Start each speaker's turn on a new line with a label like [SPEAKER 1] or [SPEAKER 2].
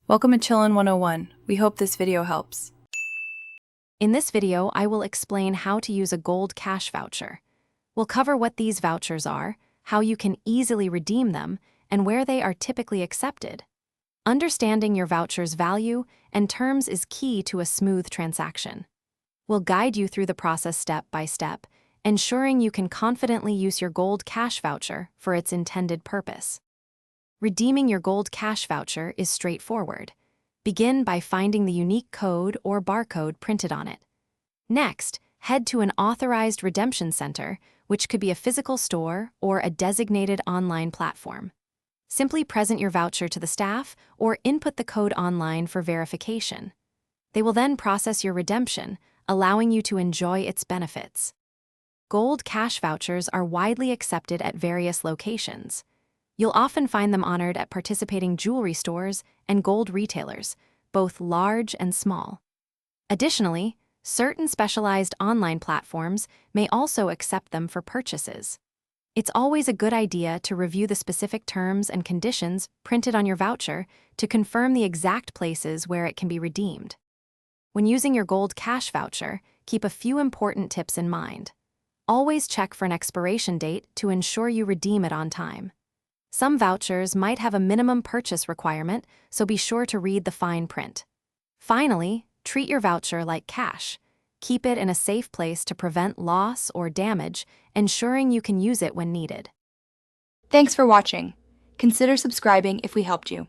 [SPEAKER 1] Welcome to Chillin' 101. We hope this video helps.
[SPEAKER 2] In this video, I will explain how to use a gold cash voucher. We'll cover what these vouchers are, how you can easily redeem them, and where they are typically accepted. Understanding your voucher's value and terms is key to a smooth transaction. We'll guide you through the process step by step, ensuring you can confidently use your gold cash voucher for its intended purpose. Redeeming your gold cash voucher is straightforward. Begin by finding the unique code or barcode printed on it. Next, head to an authorized redemption center, which could be a physical store or a designated online platform. Simply present your voucher to the staff or input the code online for verification. They will then process your redemption, allowing you to enjoy its benefits. Gold cash vouchers are widely accepted at various locations. You'll often find them honored at participating jewelry stores and gold retailers, both large and small. Additionally, certain specialized online platforms may also accept them for purchases. It's always a good idea to review the specific terms and conditions printed on your voucher to confirm the exact places where it can be redeemed. When using your gold cash voucher, keep a few important tips in mind. Always check for an expiration date to ensure you redeem it on time. Some vouchers might have a minimum purchase requirement, so be sure to read the fine print. Finally, treat your voucher like cash. Keep it in a safe place to prevent loss or damage, ensuring you can use it when needed.
[SPEAKER 3] Thanks for watching. Consider subscribing if we helped you.